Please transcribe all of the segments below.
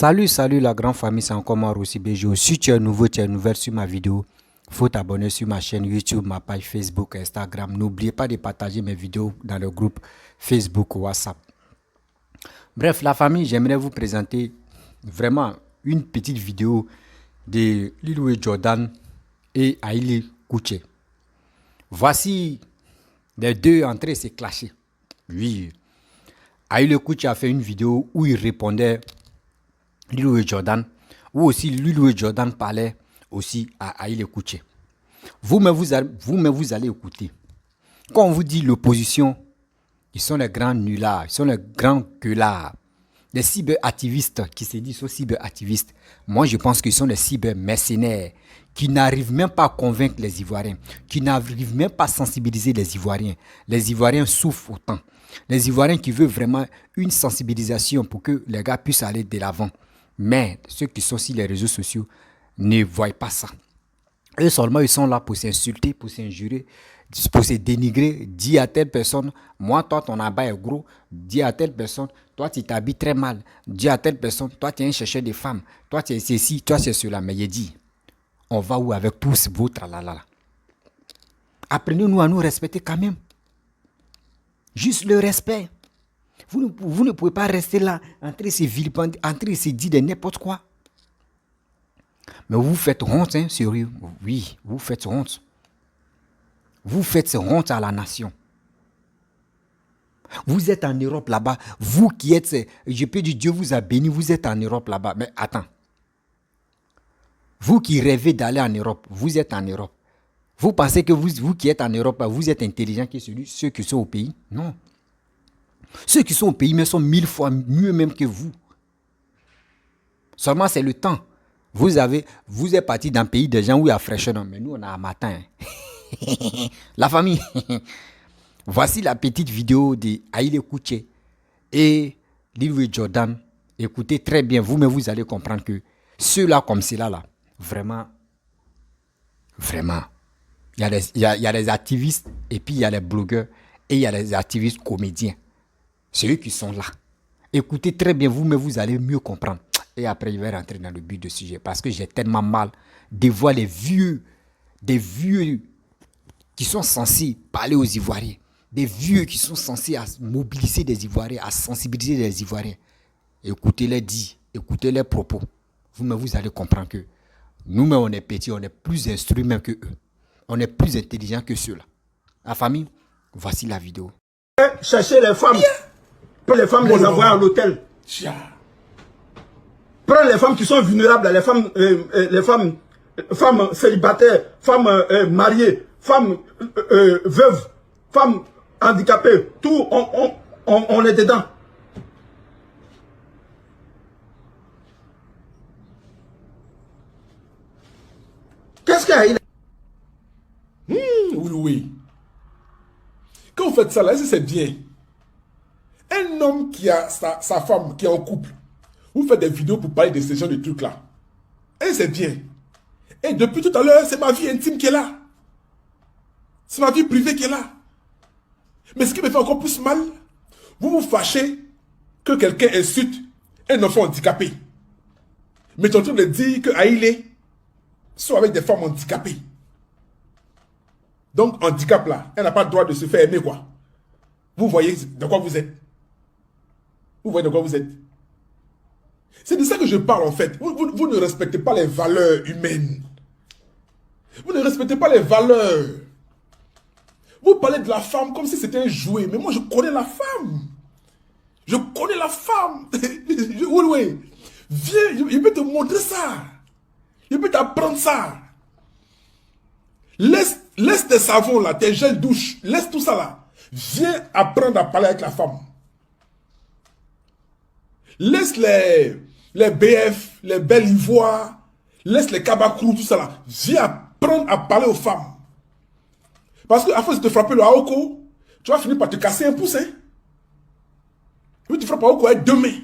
Salut la grande famille, c'est encore moi Rossi Bejo. Si tu es nouveau, tu es nouvelle sur ma vidéo, faut t'abonner sur ma chaîne YouTube, ma page Facebook, Instagram. N'oubliez pas de partager mes vidéos dans le groupe Facebook ou WhatsApp. Bref, la famille, j'aimerais vous présenter vraiment une petite vidéo de Lil Wayne Jordan et Haile Kouché. Voici les deux entrées s'est clashé. Oui, Haile Kouché a fait une vidéo où il répondait Lil Wayne Jordan, ou aussi Lil Wayne Jordan parlait aussi à Haile Kouché. Vous-même, vous allez écouter. Quand on vous dit l'opposition, ils sont les grands nullards, ils sont les grands gueulards. Les cyberactivistes qui se disent sont cyberactivistes. Moi, je pense qu'ils sont les cybermercenaires qui n'arrivent même pas à convaincre les Ivoiriens, qui n'arrivent même pas à sensibiliser les Ivoiriens. Les Ivoiriens souffrent autant. Les Ivoiriens qui veulent vraiment une sensibilisation pour que les gars puissent aller de l'avant. Mais ceux qui sont sur les réseaux sociaux ne voient pas ça. Eux seulement, ils sont là pour s'insulter, pour s'injurer, pour se dénigrer. Dis à telle personne, moi, toi, ton abat est gros. Dis à telle personne, toi, tu t'habilles très mal. Dis à telle personne, toi, tu es un chercheur de femmes. Toi, tu es ceci, toi, c'est cela. Mais il dit, on va où avec tous vos tralala? Apprenez-nous à nous respecter quand même. Juste le respect. Vous ne pouvez pas rester là, entrer ces vilipender, entrer ces dire de n'importe quoi. Mais vous faites honte, hein, sérieux. Oui, vous faites honte. Vous faites honte à la nation. Vous êtes en Europe là-bas. Vous qui êtes, je peux dire Dieu vous a béni, vous êtes en Europe là-bas. Mais attends. Vous qui rêvez d'aller en Europe, vous êtes en Europe. Vous pensez que vous qui êtes en Europe, vous êtes intelligent que ceux qui sont au pays? Non. Ceux qui sont au pays mais sont 1000 fois mieux même que vous. Seulement c'est le temps. Vous êtes parti d'un pays des gens où il y a fraîcheur, mais nous on a un matin. La famille. Voici la petite vidéo de Haile Kouché et Lil Wayne Jordan. Écoutez très bien, vous-même vous allez comprendre que ceux-là comme ceux-là, là, vraiment, il y a les activistes et puis il y a les blogueurs et il y a les activistes comédiens. C'est eux qui sont là. Écoutez très bien, vous-même vous allez mieux comprendre. Et après, je vais rentrer dans le but du sujet parce que j'ai tellement mal de voir des vieux qui sont censés parler aux Ivoiriens, des vieux qui sont censés mobiliser des Ivoiriens, à sensibiliser les Ivoiriens. Écoutez les dits, écoutez les propos. Vous-même, vous allez comprendre que nous-mêmes, on est petits, on est plus instruits même que eux. On est plus intelligents que ceux-là. La famille, voici la vidéo. Chercher les femmes. Prends les femmes, les envoyer à l'hôtel. Prends les femmes qui sont vulnérables, les femmes célibataires, femmes mariées, femmes veuves, femmes handicapées. Tout, on est dedans. Qu'est-ce qu'il y a? Oui. Quand vous faites ça, là, c'est bien. Un homme qui a sa femme, qui est en couple, vous faites des vidéos pour parler de ces genres de trucs-là. Et c'est bien. Et depuis tout à l'heure, c'est ma vie intime qui est là. C'est ma vie privée qui est là. Mais ce qui me fait encore plus mal, vous vous fâchez que quelqu'un insulte un enfant handicapé. Mais tu es en train de dire que Haile soit avec des femmes handicapées. Donc, handicap là, elle n'a pas le droit de se faire aimer, quoi. Vous voyez de quoi vous êtes. Vous voyez de quoi vous êtes. C'est de ça que je parle, en fait. Vous ne respectez pas les valeurs humaines. Vous ne respectez pas les valeurs. Vous parlez de la femme comme si c'était un jouet. Mais moi, je connais la femme. Je connais la femme. Oui. Viens, je peux te montrer ça. Je peux t'apprendre ça. Laisse tes savons là, tes gels douche, laisse tout ça là. Viens apprendre à parler avec la femme. Laisse les BF, les belles ivoires, laisse les kabakrou, tout ça là. Viens apprendre à parler aux femmes. Parce qu'à force de te frapper le haoko, tu vas finir par te casser un pouce. Hein? Oui, tu frappes haoko avec deux mains.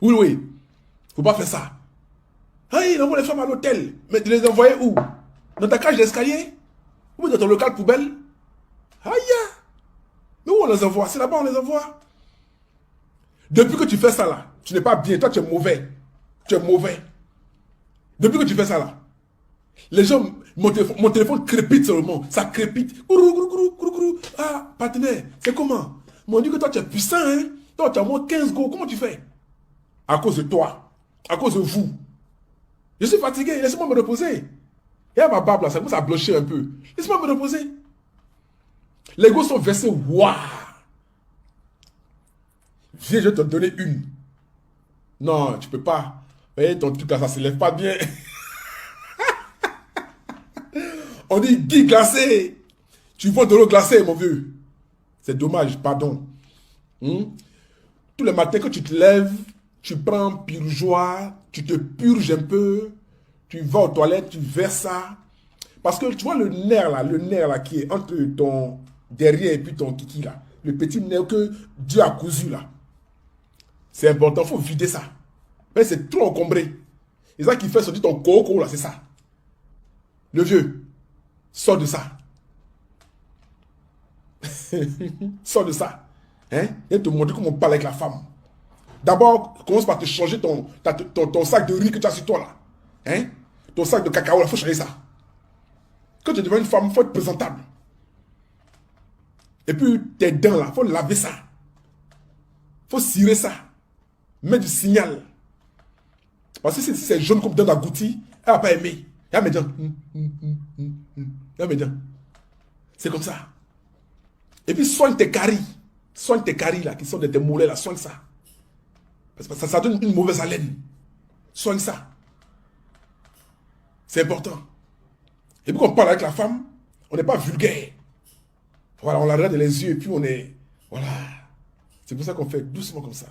Oui. Faut pas faire ça. Hey, il envoie les femmes à l'hôtel. Mais tu les envoyer où? Dans ta cage d'escalier? Ou dans ton local poubelle? Aïe! Mais où on les envoie? C'est là-bas on les envoie. Depuis que tu fais ça là, tu n'es pas bien. Toi, tu es mauvais. Tu es mauvais. Depuis que tu fais ça là, les gens, mon téléphone crépite seulement. Ça crépite. Ah, partenaire, c'est comment? On dit que toi, tu es puissant, hein? Toi, tu as moins 15 go. Comment tu fais? À cause de toi. À cause de vous. Je suis fatigué. Laissez-moi me reposer. Et à ma barbe là, ça commence à blocher un peu. Laisse-moi me reposer. Les gosses sont versés. Waouh! Viens, je vais te donner une. Non, tu peux pas. Vous voyez, ton truc là, ça se lève pas bien. On dit Guy glacé. Tu vois de l'eau glacée, mon vieux. C'est dommage, pardon. Tous les matins, quand tu te lèves, tu prends un purgeoir, tu te purges un peu, tu vas aux toilettes, tu verses ça. Parce que tu vois le nerf là qui est entre ton derrière et puis ton kiki là. Le petit nerf que Dieu a cousu là. C'est important, il faut vider ça. Mais c'est trop encombré. C'est ça qui fait sortir ton coco là, c'est ça. Le vieux, sors de ça. Sors de ça. Hein? Et te montrer comment on parle avec la femme. D'abord, commence par te changer ton sac de riz que tu as sur toi là. Hein? Ton sac de cacao là, il faut changer ça. Quand tu deviens une femme, il faut être présentable. Et puis tes dents là, il faut laver ça. Il faut cirer ça. Mettre du signal. Parce que si c'est jaune comme dents d'agouti, elle va pas aimer. Elle va me dire. Elle va me dire. C'est comme ça. Et puis soigne tes caries. Soigne tes caries là, qui sont de tes mollets là, soigne ça. Parce que ça donne une mauvaise haleine. Soigne ça. C'est important. Et puis quand on parle avec la femme, on n'est pas vulgaire. Voilà, on la regarde dans les yeux et puis on est... Voilà. C'est pour ça qu'on fait doucement comme ça.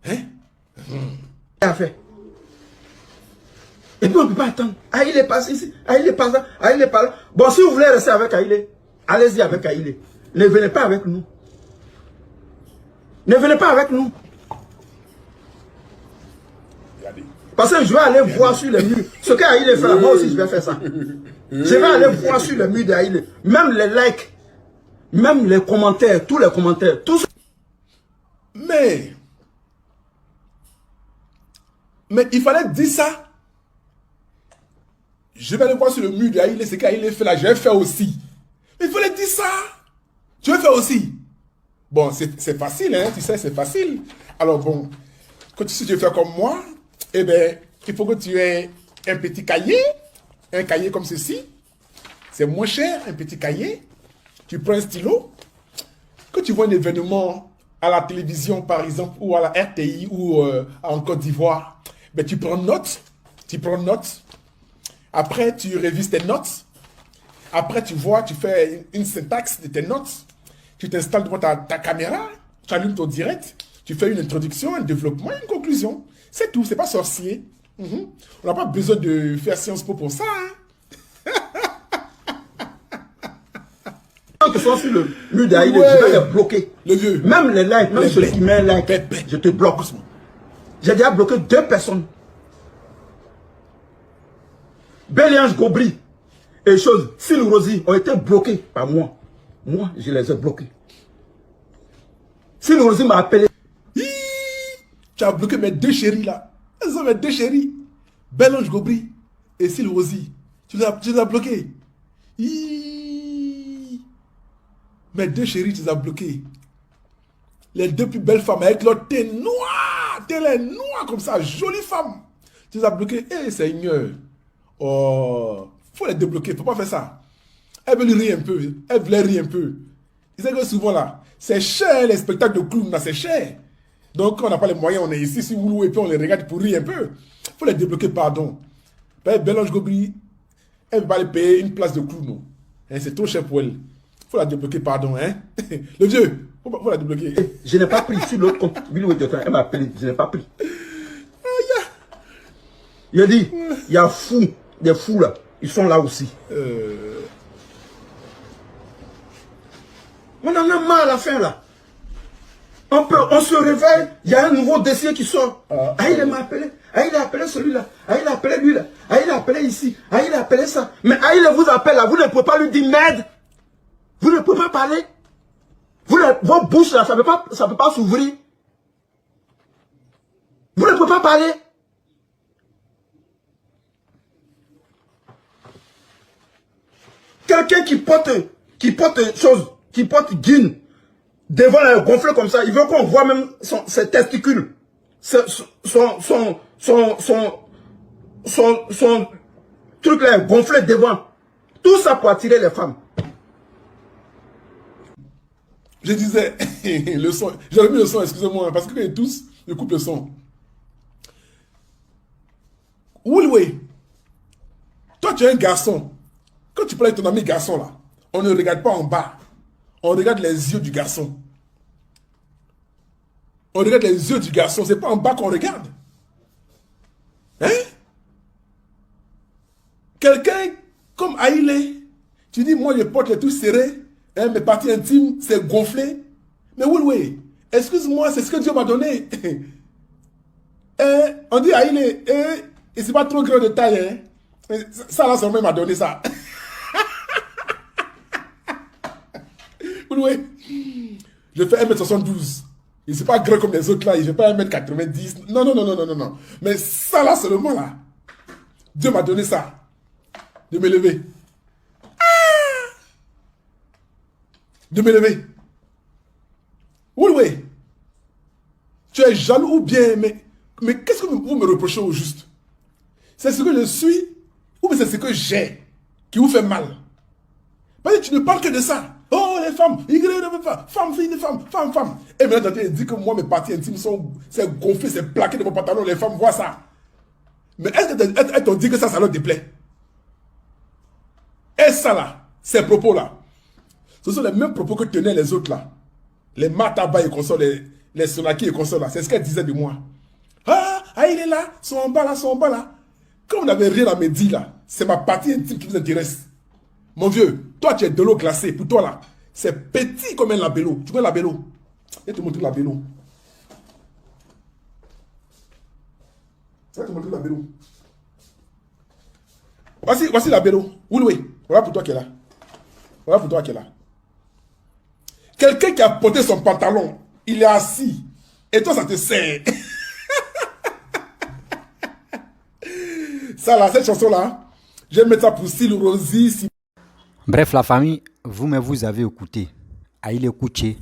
Hein? A fait. Et puis on ne peut pas attendre. Aïe, il est passé ici. Aïe, il est passé là. Aïe, il est pas là. Bon, si vous voulez rester avec Aïe, allez-y avec Aïe. Ne venez pas avec nous. Ne venez pas avec nous. Parce que je vais aller voir sur les murs. Ce qu'Aïe fait là, moi aussi je vais faire ça. Je vais aller voir sur les murs d'Aïe. Même les likes, même les commentaires, tous les commentaires, tout ça. Mais il fallait dire ça. Je vais aller voir sur le mur d'Aïe, ce qu'Aïe fait là, je vais faire aussi. Mais il fallait dire ça. Je vais faire aussi. Bon, c'est facile, hein, tu sais, c'est facile. Alors bon, quand tu veux faire comme moi, eh bien, il faut que tu aies un petit cahier, un cahier comme ceci. C'est moins cher, un petit cahier. Tu prends un stylo. Quand tu vois un événement à la télévision, par exemple, ou à la RTI, ou en Côte d'Ivoire, ben, tu prends note. Tu prends note. Après, tu révises tes notes. Après, tu vois, tu fais une syntaxe de tes notes. Tu t'installes devant ta caméra. Tu allumes ton direct. Tu fais une introduction, un développement, une conclusion. C'est tout, c'est pas sorcier. On n'a pas besoin de faire Sciences Po pour ça. Hein? Quand tu sois sur le mur d'Aïe, je vais les bloquer. Le vieux. Même les likes, même ceux qui mettent un like, je te bloque. J'ai déjà bloqué 2 personnes. Béliange Gobri et choses, Phil Rosie ont été bloqués par moi. Moi, je les ai bloqués. Phil Rosie m'a appelé. Tu as bloqué mes 2 chéris là. Elles sont mes 2 chéris. Béliange Gobri et Phil Rosie. Tu les as bloqués. Mes 2 chéris, tu les as bloqués. Les 2 plus belles femmes avec leur thé noir. Thé noir comme ça. Jolie femme. Tu les as bloqués. Eh Seigneur. Oh. Faut les débloquer. Faut pas faire ça. Elles veulent rire un peu. Elles veulent rire un peu. Ils savent que souvent là, c'est cher les spectacles de clowns là, c'est cher. Donc quand on n'a pas les moyens, on est ici, si vous louez, et puis on les regarde pour rire un peu. Faut les débloquer, pardon. Béliange Gobri, elle ne va pas les payer une place de clown. Hein, c'est trop cher pour elle. Faut la débloquer, pardon. Hein? Le vieux, faut la débloquer. Je n'ai pas pris sur l'autre compte. Elle m'a appelé, je n'ai pas pris. Il a dit, il y a des fous là, ils sont là aussi. On en a marre à la fin là. On se réveille, il y a un nouveau dossier qui sort. Il m'a appelé. Il a appelé celui-là. Il a appelé lui là. Il a appelé ici. Il a appelé ça. Mais il vous appelle là. Vous ne pouvez pas lui dire merde. Vous ne pouvez pas parler. Votre bouche là, ça ne peut pas s'ouvrir. peut pas parler. Quelqu'un qui porte guine, devant la gonfler comme ça, il veut qu'on voit même ses testicules, son truc là gonflé devant. Tout ça pour attirer les femmes. Je disais, le son, j'avais mis le son, excusez-moi, parce que tous, je coupe le son. Woolway, toi tu es un garçon. Quand tu parles avec ton ami garçon là, on ne regarde pas en bas. On regarde les yeux du garçon. On regarde les yeux du garçon, c'est pas en bas qu'on regarde. Hein? Quelqu'un comme Haïlé, tu dis, moi je porte les tout serrés, hein, mes parties intimes, c'est gonflé. Mais oui, excuse-moi, c'est ce que Dieu m'a donné. On dit Haïlé, et c'est pas trop grand de taille. Hein. Ça là, son mère m'a donné ça. Oui, je fais 1m72. Il n'est pas grand comme les autres là, il ne fait pas 1m90. Non. Mais ça là seulement là, Dieu m'a donné ça. De me lever. De me lever. Oui. Tu es jaloux ou bien, mais qu'est-ce que vous me reprochez au juste? C'est ce que je suis ou bien c'est ce que j'ai qui vous fait mal? Parce que tu ne parles que de ça. Oh, les femmes, femmes, filles, femmes. Et maintenant, tu dis que moi, mes parties intimes c'est gonflé, c'est plaqué de mon pantalon, les femmes voient ça. Mais est-ce qu'elles t'ont dit que ça leur déplaît? Et ça là, ces propos-là, ce sont les mêmes propos que tenaient les autres là. Les Mataba et consorts, les Sonaki et consorts là. C'est ce qu'elles disaient de moi. Ah, il est là, sont en bas là. Comme vous n'avez rien à me dire là, c'est ma partie intime qui vous intéresse. Mon vieux, toi tu es de l'eau glacée, pour toi là, c'est petit comme un labello. Tu vois labello? Je vais te montrer labello. Je vais te montrer labello. Voici labello. Oui. Voilà pour toi qui est là. Quelqu'un qui a porté son pantalon, il est assis. Et toi ça te sert. Ça là, cette chanson là, je vais mettre ça pour Sil Rosie. Bref, la famille, vous avez écouté Haïlé Kouché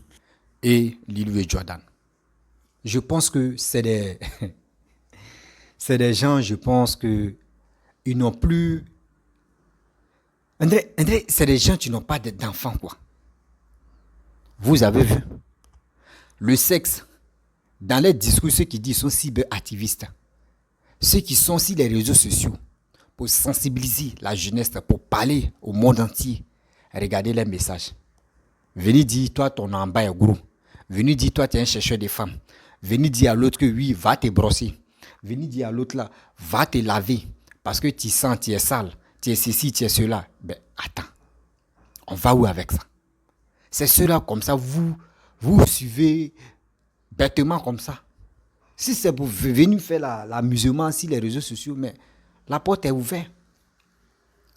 et Lil Jordan. Je pense que c'est des gens, je pense que ils n'ont plus... André, c'est des gens qui n'ont pas d'enfants, quoi. Vous avez vu le sexe dans les discours, ceux qui disent sont cyberactivistes, ceux qui sont sur les réseaux sociaux, pour sensibiliser la jeunesse, pour parler au monde entier. Regardez les messages. Venez dire, toi, ton en bas est gros. Venez dire, toi, tu es un chercheur de femmes. Venez dire à l'autre que oui, va te brosser. Venez dire à l'autre là, va te laver. Parce que tu sens, tu es sale. Tu es ceci, tu es cela. Ben, attends. On va où avec ça? C'est cela comme ça, vous suivez bêtement comme ça. Si c'est pour venir faire l'amusement sur les réseaux sociaux, mais la porte est ouverte.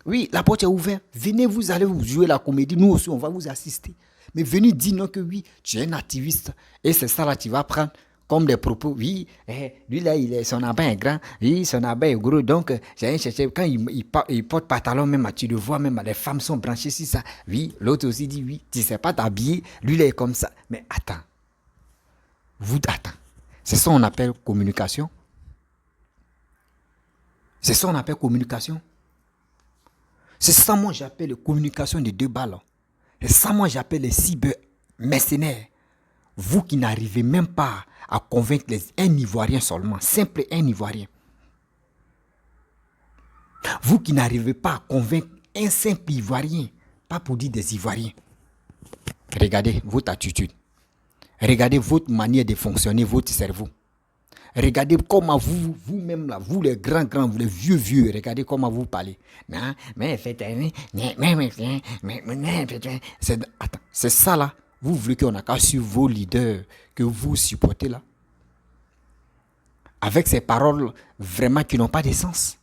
Oui, la porte est ouverte. Venez, vous allez vous jouer la comédie. Nous aussi, on va vous assister. Mais venez dire non que oui, tu es un activiste. Et c'est ça là, tu vas prendre comme des propos. Oui, lui là, son abat est grand. Oui, son abat est gros. Donc, j'ai cherché. Quand il porte pantalon, même, tu le vois, même les femmes sont branchées sur ça. Oui, l'autre aussi dit oui, tu ne sais pas t'habiller. Lui là est comme ça. Mais attends. Attends. C'est ça qu'on appelle communication. C'est ça qu'on appelle communication. C'est ça moi j'appelle la communication de deux balles. C'est ça moi j'appelle les cyber-mercenaires. Vous qui n'arrivez même pas à convaincre un Ivoirien seulement, simple un Ivoirien. Vous qui n'arrivez pas à convaincre un simple Ivoirien, pas pour dire des Ivoiriens. Regardez votre attitude. Regardez votre manière de fonctionner, votre cerveau. Regardez comment vous-même là, vous les grands, vous les vieux, regardez comment vous parlez. Non, mais faites, c'est ça là. Vous voulez qu'on a qu'à suivre vos leaders que vous supportez là, avec ces paroles vraiment qui n'ont pas de sens.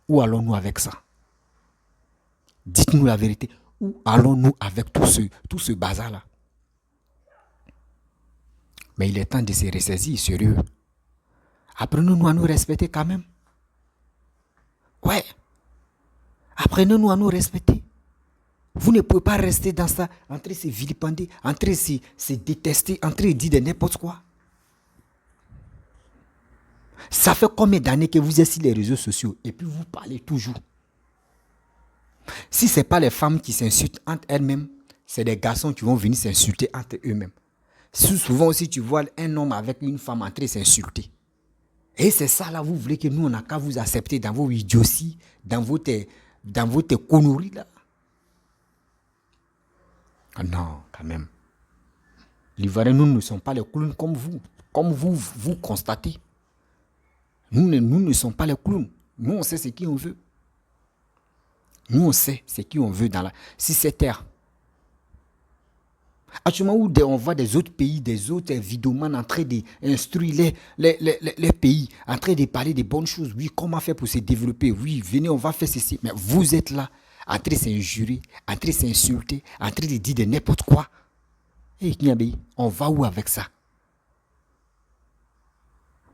Où allons-nous avec ça? Dites-nous la vérité. Où allons-nous avec tout ce bazar là? Mais il est temps de se ressaisir, sérieux. Apprenons-nous à nous respecter quand même. Ouais. Apprenez-nous à nous respecter. Vous ne pouvez pas rester dans ça, entrer se vilipender, entrer se détester, entrer dire de n'importe quoi. Ça fait combien d'années que vous êtes sur les réseaux sociaux et puis vous parlez toujours. Si ce n'est pas les femmes qui s'insultent entre elles-mêmes, c'est des garçons qui vont venir s'insulter entre eux-mêmes. Souvent aussi, tu vois un homme avec une femme en train de s'insulter. Et c'est ça là, vous voulez que nous, on n'a qu'à vous accepter dans vos idioties, dans votre conneries là. Ah non, quand même. L'Ivoirien, nous ne sommes pas les clowns comme vous constatez. Nous ne sommes pas les clowns. Nous, on sait ce qu'on veut. Nous, on sait ce qu'on veut sur cette terre. Actuellement, où on voit des autres pays, des autres vidéomans en train d'instruire les pays, en train de parler des bonnes choses. Oui, comment faire pour se développer? Oui, venez, on va faire ceci. Mais vous êtes là, en train de s'injurer, en train de s'insulter, en train de dire de n'importe quoi. Et on va où avec ça?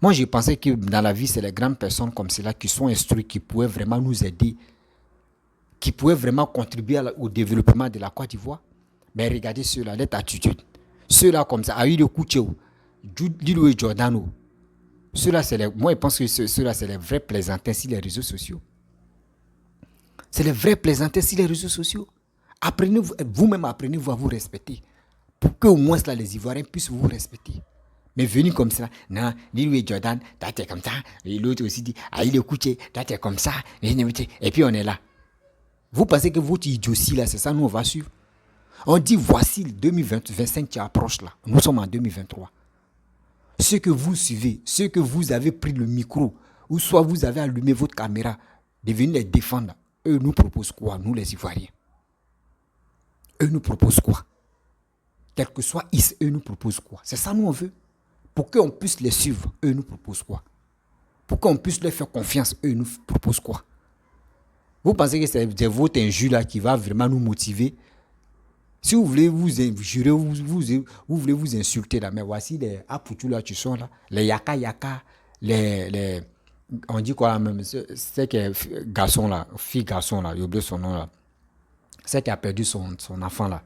Moi, je pensais que dans la vie, c'est les grandes personnes comme cela qui sont instruites, qui pouvaient vraiment nous aider, qui pouvaient vraiment contribuer au développement de la Côte d'Ivoire. Mais regardez ceux-là, cette attitude. Ceux-là comme ça, Aïe de Koucheo, Lilo et Giordano. Ceux-là, moi, je pense que ceux-là, c'est les vrais plaisantins sur les réseaux sociaux. C'est les vrais plaisantins sur les réseaux sociaux. Vous-même, apprenez-vous à vous respecter. Pour qu'au moins là, les Ivoiriens puissent vous respecter. Mais venir comme ça, non, Lilo et Jordan, t'es comme ça. Et l'autre aussi dit, Aïe de Kouché, t'es comme ça. Et puis on est là. Vous pensez que votre idiotie là, c'est ça, nous on va suivre? On dit voici le 2025 qui approche là. Nous sommes en 2023. Ceux que vous suivez, ceux que vous avez pris le micro, ou soit vous avez allumé votre caméra, de venir les défendre, eux nous proposent quoi, nous les Ivoiriens? Eux nous proposent quoi? Quel que soit ici, eux nous proposent quoi? C'est ça nous on veut. Pour qu'on puisse les suivre, eux nous proposent quoi? Pour qu'on puisse leur faire confiance, eux nous proposent quoi? Vous pensez que c'est votre injure là qui va vraiment nous motiver? Si vous voulez vous jurer, vous voulez vous insulter là, mais voici les apoutou là, tu sens là, les yaka, les on dit quoi même, c'est que garçon là, fille garçon là, j'ai oublié son nom là, c'est qui a perdu son enfant là,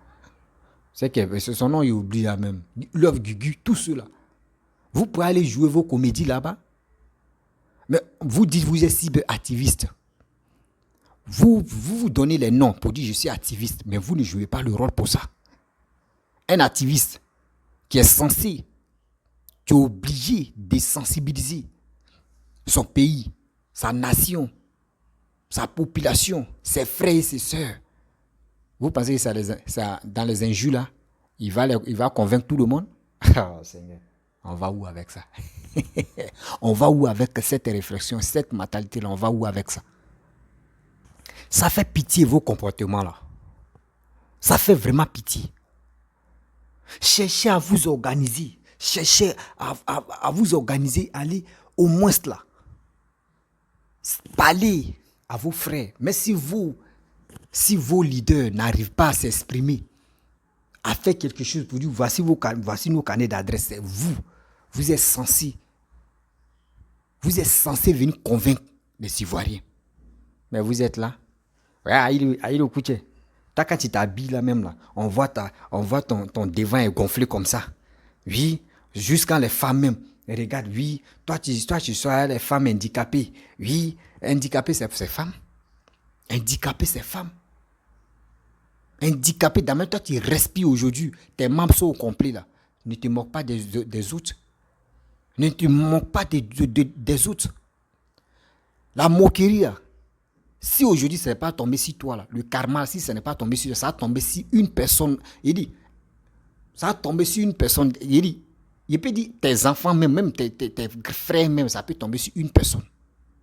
c'est que son nom il oublie là même, Love Gugu, tout cela. Vous pouvez aller jouer vos comédies là-bas, mais vous dites vous êtes cyberactiviste. Vous donnez les noms pour dire je suis activiste, mais vous ne jouez pas le rôle pour ça. Un activiste qui est censé, qui est obligé de sensibiliser son pays, sa nation, sa population, ses frères et ses sœurs. Vous pensez que ça, dans les injures là, il va convaincre tout le monde? Oh Seigneur, on va où avec ça? On va où avec cette réflexion, cette mentalité là, on va où avec ça? Ça fait pitié vos comportements là. Ça fait vraiment pitié. Cherchez à vous organiser. Cherchez à vous organiser. Allez au moins là. Parlez à vos frères. Mais si vos leaders n'arrivent pas à s'exprimer, à faire quelque chose pour dire voici nos carnets d'adresse, c'est vous. Vous êtes censé venir convaincre les Ivoiriens. Mais vous êtes là. Ouais, aïe, écoutez. Quand tu t'habilles là même là, on voit ton devant est gonflé comme ça. Oui, jusqu'à les femmes même. Regarde, oui, toi tu sois les femmes handicapées. Oui, handicapées c'est femmes. Handicapées c'est femmes. Handicapé, d'abord toi tu respires aujourd'hui. Tes membres sont au complet là. Ne te moque pas des autres. Ne te moque pas des autres. La moquerie là. Si aujourd'hui, ce n'est pas tombé sur toi, là, le karma, si ce n'est pas tombé sur toi, ça a tombé sur une personne. Il dit, ça a tombé sur une personne. Il dit, il peut dire, tes enfants, même tes frères, même, ça peut tomber sur une personne.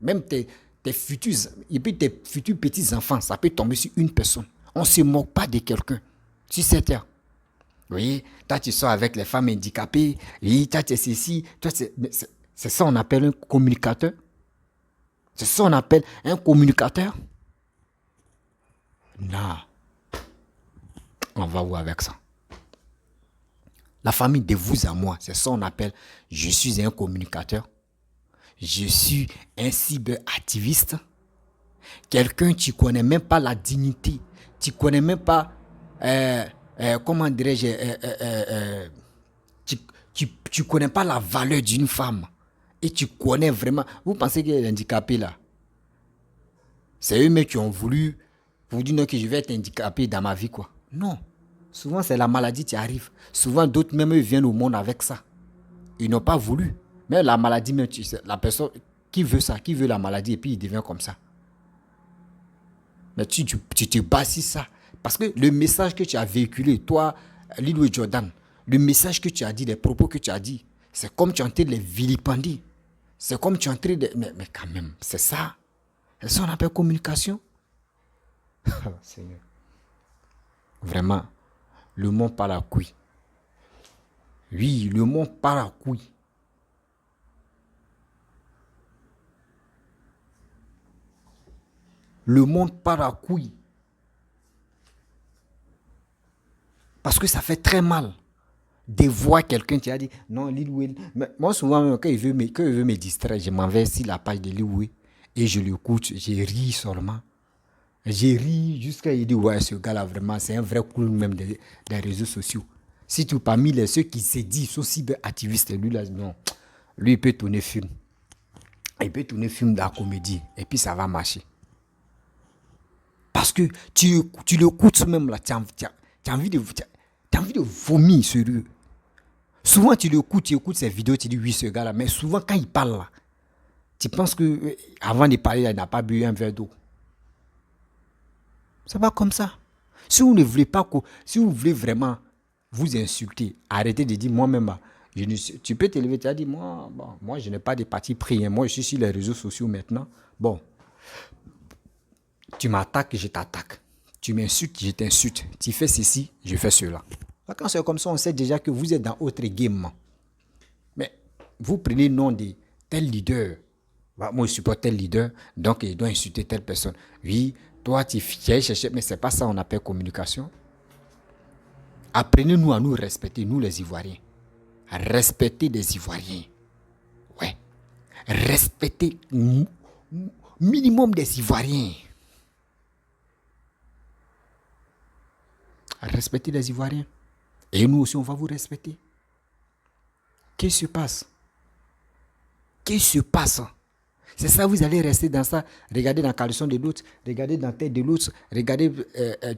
Même tes futurs petits-enfants, ça peut tomber sur une personne. On ne se moque pas de quelqu'un. Sur cette terre. Oui, toi, tu sors avec les femmes handicapées. Oui, toi, tu es ceci. C'est ça qu'on appelle un communicateur. C'est ça qu'on appelle un communicateur. Non. On va où avec ça? La famille de vous à moi, c'est ça qu'on appelle je suis un communicateur. je suis un cyberactiviste. Quelqu'un, tu ne connais même pas la dignité. Tu ne connais même pas, comment dirais-je, tu connais pas la valeur d'une femme. Et tu connais vraiment. Vous pensez que les handicapés là, c'est eux-mêmes qui ont voulu vous dire non, que je vais être handicapé dans ma vie, quoi. Non. Souvent, c'est la maladie qui arrive. Souvent, d'autres même eux viennent au monde avec ça. Ils n'ont pas voulu. Mais la maladie, même, tu sais, la personne qui veut ça, qui veut la maladie, et puis il devient comme ça. Mais tu te bases ça. Parce que le message que tu as véhiculé, toi, Lil Wayne Jordan, le message que tu as dit, les propos que tu as dit, c'est comme tu es en train de les vilipender. C'est comme tu es en train de... Mais quand même, c'est ça. C'est ça qu'on appelle communication. Seigneur. Vraiment, le monde part à couille. Oui, le monde part à couille. Le monde part à couille. Parce que ça fait très mal de voir quelqu'un qui a dit non, Lil Wayne. Moi, souvent, quand il veut me distraire, je m'en vais sur la page de Lil Wayne et je l'écoute, j'ai ri seulement. J'ai ri jusqu'à il dit ouais, ce gars-là, vraiment, c'est un vrai cool même des réseaux sociaux. Si tu parmi ceux qui se disent sont cyberactivistes, lui là, non. Lui, il peut tourner film. Il peut tourner film de la comédie et puis ça va marcher. Parce que tu l'écoutes même là, tu as envie de vomir sérieux. Souvent tu l'écoutes, tu écoutes ses vidéos, tu dis oui ce gars là, mais souvent quand il parle là, tu penses que avant de parler là, il n'a pas bu un verre d'eau. Ça va comme ça. Si vous ne voulez pas, si vous voulez vraiment vous insulter, arrêtez de dire moi-même, tu peux t'élever, tu as dit moi je n'ai pas de parti pris, moi je suis sur les réseaux sociaux maintenant. Bon, tu m'attaques, je t'attaque. Tu m'insultes, je t'insulte. Tu fais ceci, je fais cela. Quand c'est comme ça, on sait déjà que vous êtes dans autre game. Mais vous prenez le nom de tel leader. Moi, je supporte tel leader, donc il doit insulter telle personne. Oui, toi, tu es cherché, mais ce n'est pas ça qu'on appelle communication. Apprenez-nous à nous respecter, nous les Ivoiriens. Respecter les Ivoiriens. Ouais. Respecter minimum des Ivoiriens. Respecter les Ivoiriens. Et nous aussi, on va vous respecter. Qu'est-ce qui se passe? Qu'est-ce qui se passe? C'est ça, vous allez rester dans ça, regarder dans la caleçon de l'autre, regarder dans la tête de l'autre, regarder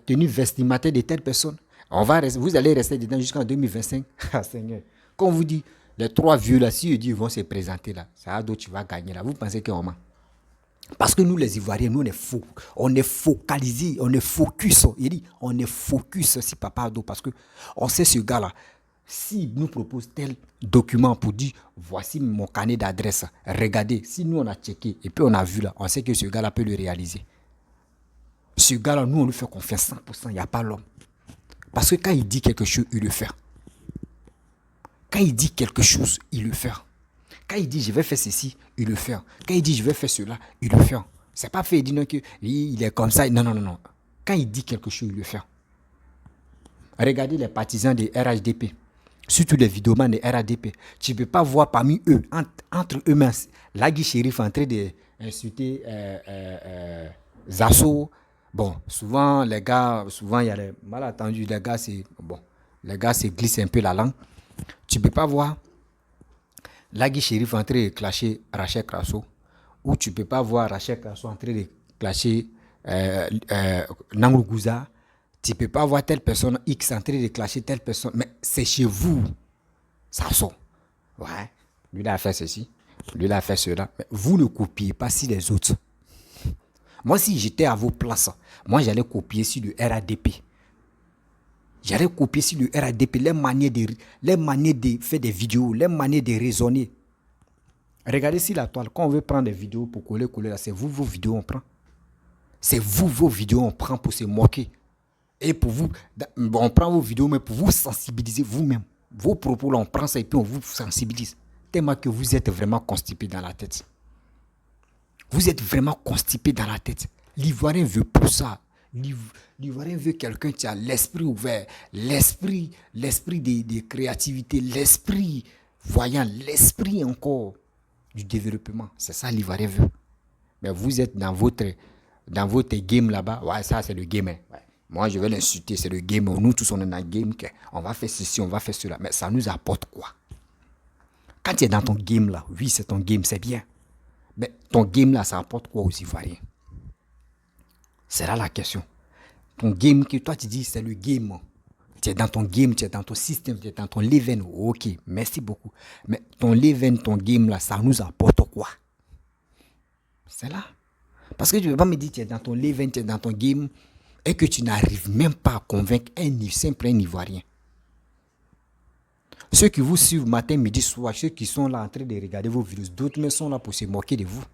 tenue vestimentaire de telle personne. Vous allez rester dedans jusqu'en 2025. Ah Seigneur. Quand on vous dit, les 3 vieux là, si ils vont se présenter là, ça a d'autres, tu vas gagner là. Vous pensez qu'on ment? Parce que nous, les Ivoiriens, nous, on est focalisés, on est focus. Il dit, on est focus sur Papa Ado parce qu'on sait ce gars-là. S'il nous propose tel document pour dire, voici mon carnet d'adresse, regardez, si nous, on a checké et puis on a vu là, on sait que ce gars-là peut le réaliser. Ce gars-là, nous, on lui fait confiance 100%, il n'y a pas l'homme. Parce que quand il dit quelque chose, il le fait. Quand il dit quelque chose, il le fait. Quand il dit je vais faire ceci, il le fait. Quand il dit je vais faire cela, il le fait. C'est pas fait, il dit non que il est comme ça. Non. Quand il dit quelque chose, il le fait. Regardez les partisans des RHDP, surtout les vidéomans des RHDP. Tu ne peux pas voir parmi eux, entre eux-mêmes, Lagui Chérif en train d'insulter Zasso. Bon, souvent les gars, il y a les malentendus. Les gars, se glissent un peu la langue. Tu ne peux pas voir Lagui Chérif en train de clasher Rachel Krasso, ou tu ne peux pas voir Rachel Krasso en train de clasher Nangourou Gouza. Tu ne peux pas voir telle personne X en train de clasher telle personne, mais c'est chez vous. Ça sort. Ouais, lui là a fait ceci, lui là a fait cela. Mais vous ne copiez pas sur les autres. Moi, si j'étais à vos places, moi j'allais copier sur le RADP. J'allais copier sur le RADP les manières de faire des vidéos, les manières de raisonner. Regardez sur la toile, quand on veut prendre des vidéos pour coller là, c'est vous vos vidéos on prend. C'est vous vos vidéos on prend pour se moquer. Et pour vous, on prend vos vidéos, mais pour vous sensibiliser vous-même. Vos propos là, on prend ça et puis on vous sensibilise. Tellement que vous êtes vraiment constipé dans la tête. Vous êtes vraiment constipé dans la tête. L'Ivoirien veut pour ça. L'Ivoirien veut quelqu'un qui a l'esprit ouvert, l'esprit de créativité, l'esprit voyant, l'esprit encore du développement. C'est ça l'Ivoirien veut. Mais vous êtes dans votre game là-bas. Ouais, ça c'est le game. Hein. Ouais. Moi, je vais l'insulter, c'est le game. Nous tous, on est dans le game. On va faire ceci, on va faire cela. Mais ça nous apporte quoi? Quand tu es dans ton game là, oui, c'est ton game, c'est bien. Mais ton game là, ça apporte quoi aux Ivoiriens? C'est là la question. Ton game que toi tu dis, c'est le game. Tu es dans ton game, tu es dans ton système, tu es dans ton leven. Ok, merci beaucoup. Mais ton leven, ton game là, ça nous apporte quoi? C'est là. Parce que tu ne peux pas me dire que tu es dans ton leven, tu es dans ton game et que tu n'arrives même pas à convaincre un Ivoirien. Ceux qui vous suivent matin, midi, soir, ceux qui sont là en train de regarder vos vidéos, d'autres même sont là pour se moquer de vous.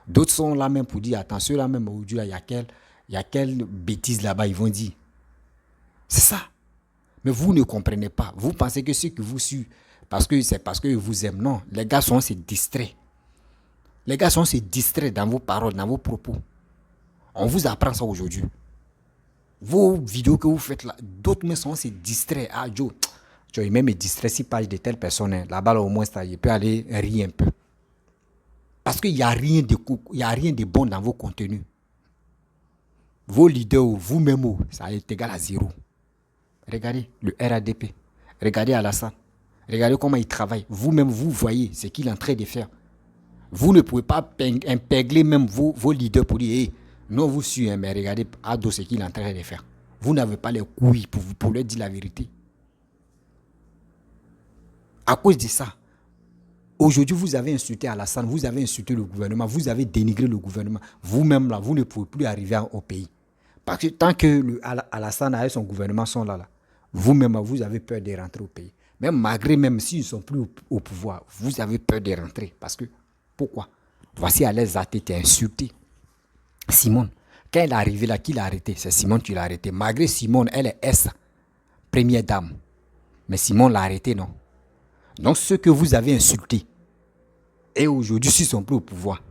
D'autres sont là même pour dire, attention, là même aujourd'hui, il y a quelle bêtise là-bas, ils vont dire. C'est ça. Mais vous ne comprenez pas. Vous pensez que ceux qui vous suivent, c'est parce qu'ils vous aiment. Non, les gars sont se distraits. Les gars sont se distraits dans vos paroles, dans vos propos. On vous apprend ça aujourd'hui. Vos vidéos que vous faites là, d'autres me sont se distraits. Ah, Joe, tu même me distrait si page de telle personne. Hein. Là-bas, là, au moins, ça, il peut aller rire un peu. Parce qu'il n'y a rien de bon dans vos contenus. Vos leaders, vous-même, ça est égal à zéro. Regardez le RADP. Regardez Alassane. Regardez comment il travaille. Vous-même, vous voyez ce qu'il est en train de faire. Vous ne pouvez pas impégler même vos leaders pour dire, hey, non, vous suivez, mais regardez Ado ce qu'il est en train de faire. Vous n'avez pas les couilles pour leur dire la vérité. À cause de ça, aujourd'hui, vous avez insulté Alassane, vous avez insulté le gouvernement, vous avez dénigré le gouvernement. Vous-même, là, vous ne pouvez plus arriver au pays. Parce que tant que Alassane et son gouvernement sont là, vous-même, vous avez peur de rentrer au pays. Même malgré, même s'ils ne sont plus au pouvoir, vous avez peur de rentrer. Parce que, pourquoi? Voici Alain Zaté t'es insulté. Simone, quand elle est arrivée là, qui l'a arrêté? C'est Simone qui l'a arrêté. Malgré Simone, elle est S, première dame. Mais Simone l'a arrêté, non? Donc, ceux que vous avez insultés, et aujourd'hui, s'ils ne sont plus au pouvoir,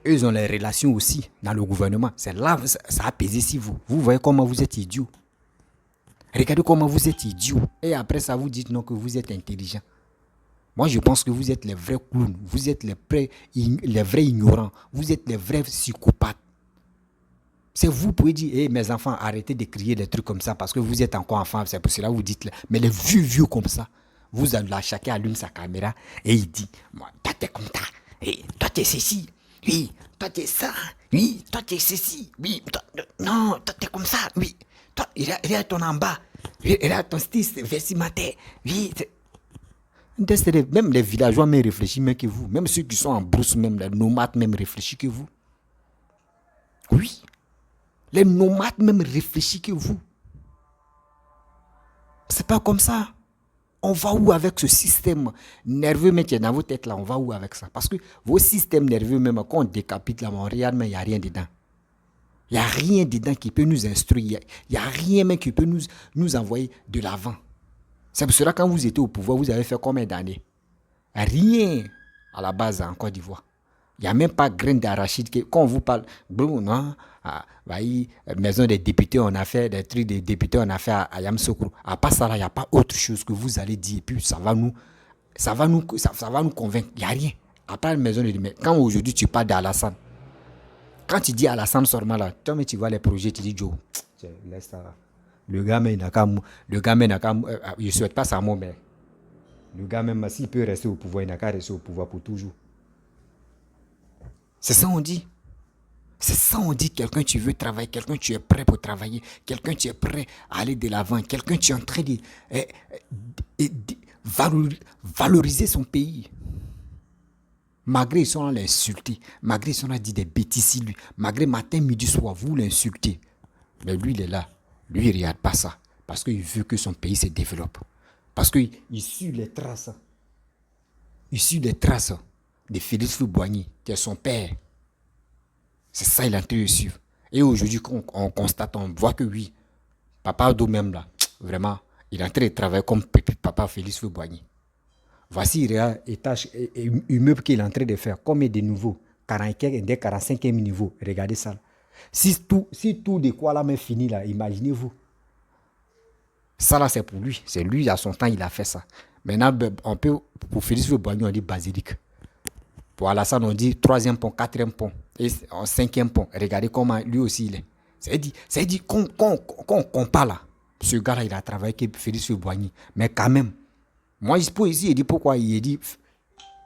eux, ils ont les relations aussi dans le gouvernement. C'est là, ça a pesé sur vous. Vous voyez comment vous êtes idiot. Regardez comment vous êtes idiot. Et après ça, vous dites non que vous êtes intelligent. Moi, je pense que vous êtes les vrais clowns. Vous êtes les vrais ignorants. Vous êtes les vrais psychopathes. C'est vous pouvez dire, hey, mes enfants, arrêtez de crier des trucs comme ça parce que vous êtes encore enfants. C'est pour cela que vous dites, mais les vieux comme ça, vous allez là, chacun allume sa caméra et il dit, moi, toi t'es comme ça, hey, toi t'es ceci, oui, toi t'es ça, oui, toi t'es ceci, oui, toi, non, toi t'es comme ça, oui, toi, regarde ton en bas, regarde ton style vestimentaire, oui. Même les villageois même réfléchissent même que vous, même ceux qui sont en brousse, même les nomades même réfléchissent que vous. Oui. Les nomades même réfléchissent que vous. C'est pas comme ça. On va où avec ce système nerveux même qui est dans vos têtes là? On va où avec ça? Parce que vos systèmes nerveux même, quand on décapite là, on regarde, mais il n'y a rien dedans. Il n'y a rien dedans qui peut nous instruire. Il n'y a rien même qui peut nous envoyer de l'avant. C'est pour cela que quand vous étiez au pouvoir, vous avez fait combien d'années? Rien à la base en Côte d'Ivoire. Il n'y a même pas grain d'arachide. Quand on vous parle, non, maison des députés, on a fait des trucs des députés, on a fait à Yamoussoukro. À part ça, il n'y a pas autre chose que vous allez dire. Et puis ça va nous convaincre. Il n'y a rien. À part la maison des députés. Quand aujourd'hui tu parles d'Alassane, quand tu dis Alassane seulement là, toi, mais tu vois les projets, tu dis Joe, laisse ça là. Le gars, mais il n'a qu'à. Je ne souhaite pas ça à moi, mais le gars, même s'il peut rester au pouvoir, il n'a qu'à rester au pouvoir pour toujours. C'est ça on dit. C'est ça on dit. Quelqu'un tu veux travailler, quelqu'un tu es prêt pour travailler, quelqu'un tu es prêt à aller de l'avant, quelqu'un tu es en train de valoriser son pays. Malgré ils sont là l'insulter, malgré ils sont là dire des bêtises sur lui, malgré matin, midi, soir, vous l'insultez. Mais lui il est là, lui il ne regarde pas ça, parce qu'il veut que son pays se développe. Parce qu'il suit les traces. Il suit les traces de Félix Houphouët-Boigny, qui est son père. C'est ça il est en train de suivre. Et aujourd'hui, on constate, on voit que oui, Papa Ado même là, vraiment, il est en train de travailler comme Papa Félix Houphouët-Boigny. Voici les étages immeubles qu'il est en train de faire, combien de nouveaux, 45e niveau, regardez ça. Si tout de quoi là mais fini là, imaginez-vous. Ça là c'est pour lui, c'est lui à son temps il a fait ça. Maintenant on peut, pour Félix Houphouët-Boigny on dit basilique. Pour Alassane, on dit 3e pont, 4e pont, et 5e pont. Regardez comment lui aussi il est. C'est-à-dire qu'on compare là. Ce gars-là, il a travaillé avec Félix Houphouët-Boigny. Mais quand même, moi, il dit pourquoi. Il dit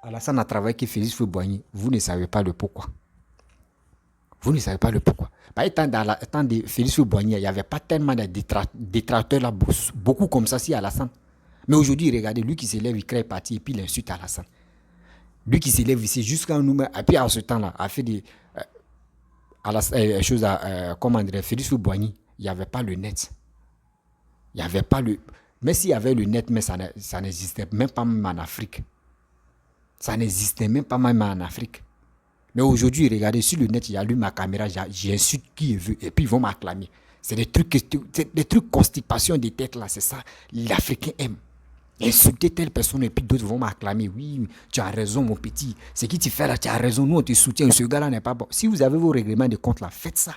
Alassane a travaillé avec Félix Houphouët-Boigny. Vous ne savez pas le pourquoi. Vous ne savez pas le pourquoi. Par exemple, dans le temps de Félix Houphouët-Boigny, il n'y avait pas tellement de détracteurs là, beaucoup comme ça, si Alassane. Mais aujourd'hui, regardez, lui qui s'élève, il crée parti et puis il insulte Alassane. Lui qui s'élève ici jusqu'à un numéro. Et puis à ce temps-là, a fait des choses à. Comment dire, Félix Houphouët-Boigny, il n'y avait pas le net. Il n'y avait pas le. Mais s'il y avait le net, mais ça n'existait même pas même en Afrique. Ça n'existait même pas même en Afrique. Mais aujourd'hui, regardez, sur le net, j'allume ma caméra, j'insulte qui veut, et puis ils vont m'acclamer. C'est des trucs constipation des têtes là, c'est ça. L'Africain aime. Insulter telle personne et puis d'autres vont m'acclamer. Oui, tu as raison, mon petit. Ce qui tu fais là, tu as raison. Nous, on te soutient. Ce gars-là n'est pas bon. Si vous avez vos règlements de compte là, faites ça.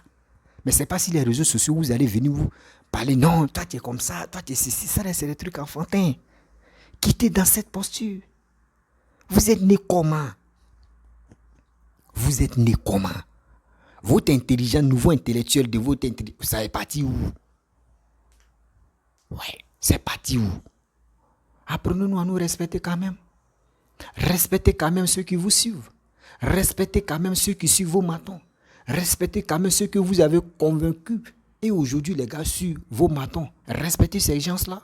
Mais ce n'est pas si les réseaux sociaux, vous allez venir vous parler. Non, toi, tu es comme ça. Toi, tu es ceci. Ça, c'est des trucs enfantins. Quittez dans cette posture. Vous êtes né comment? Vous êtes né comment? Votre intelligence, nouveau intellectuel de votre intelligence, ça est parti où? Ouais, c'est parti où? Apprenez-nous à nous respecter quand même. Respectez quand même ceux qui vous suivent. Respectez quand même ceux qui suivent vos matons. Respectez quand même ceux que vous avez convaincus. Et aujourd'hui, les gars suivent vos matons. Respectez ces gens-là.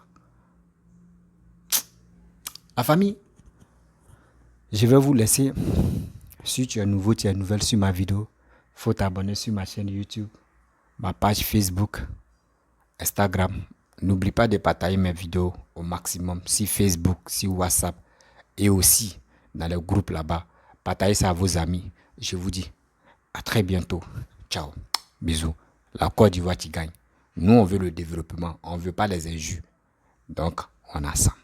La famille, je vais vous laisser. Si tu es nouveau, tu es nouvelle sur ma vidéo, il faut t'abonner sur ma chaîne YouTube, ma page Facebook, Instagram. N'oublie pas de partager mes vidéos au maximum sur Facebook, sur WhatsApp et aussi dans le groupe là-bas. Partagez ça à vos amis. Je vous dis à très bientôt. Ciao. Bisous. La Côte d'Ivoire qui gagne. Nous, on veut le développement. On ne veut pas les injures. Donc, on a ça.